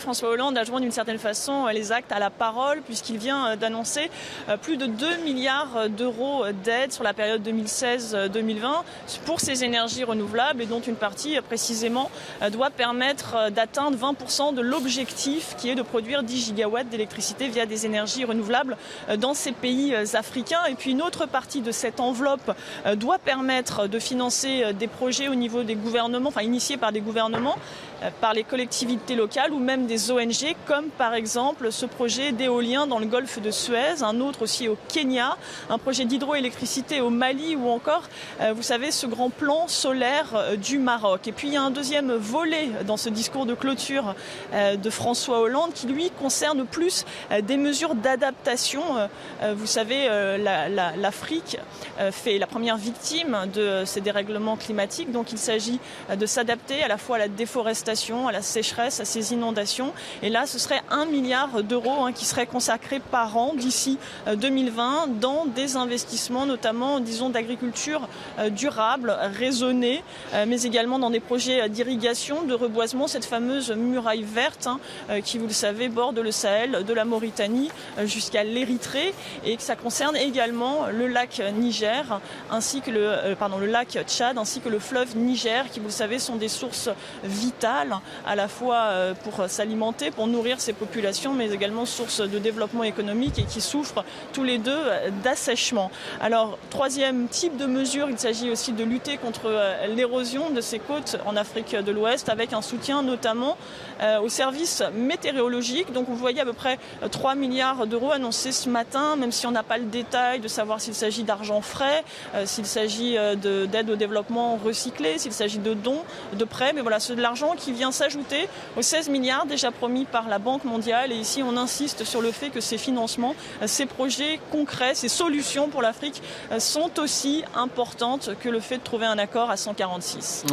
François Hollande a joint d'une certaine façon les actes à la parole puisqu'il vient d'annoncer plus de 2 milliards d'euros d'aide sur la période 2016-2020 pour ces énergies renouvelables et dont une partie précisément doit permettre d'atteindre 20% de l'objectif qui est de produire 10 gigawatts d'électricité via des énergies renouvelables dans ces pays africains. Et puis une autre partie de cette enveloppe doit permettre de financer des projets au niveau des gouvernements, enfin initiés par des gouvernements, par les collectivités locales ou même des ONG, comme par exemple ce projet d'éolien dans le golfe de Suez, un autre aussi au Kenya, un projet d'hydroélectricité au Mali ou encore, vous savez, ce grand plan solaire du Maroc. Et puis il y a un deuxième volet dans ce discours de clôture de François Hollande qui lui concerne plus des mesures d'adaptation. Vous savez, l'Afrique fait la première victime de ces dérèglements climatiques, donc il s'agit de s'adapter à la fois à la déforestation, à la sécheresse, à ces inondations. Et là, ce serait 1 milliard d'euros qui serait consacré par an d'ici 2020 dans des investissements, notamment, disons, d'agriculture durable, raisonnée, mais également dans des projets d'irrigation, de reboisement, cette fameuse muraille verte qui, vous le savez, borde le Sahel, de la Mauritanie jusqu'à l'Érythrée, et que ça concerne également le lac Niger, ainsi que le lac Tchad, ainsi que le fleuve Niger, qui, vous le savez, sont des sources vitales à la fois pour s'alimenter, pour nourrir ces populations, mais également source de développement économique et qui souffrent tous les deux d'assèchement. Alors, troisième type de mesure, il s'agit aussi de lutter contre l'érosion de ces côtes en Afrique de l'Ouest avec un soutien notamment aux services météorologiques. Donc, vous voyez à peu près 3 milliards d'euros annoncés ce matin, même si on n'a pas le détail de savoir s'il s'agit d'argent frais, s'il s'agit d'aide au développement recyclé, s'il s'agit de dons, de prêts. Mais voilà, c'est de l'argent qui vient s'ajouter aux 16 milliards déjà promis par la Banque mondiale. Et ici, on insiste sur le fait que ces financements, ces projets concrets, ces solutions pour l'Afrique sont aussi importantes que le fait de trouver un accord à 146.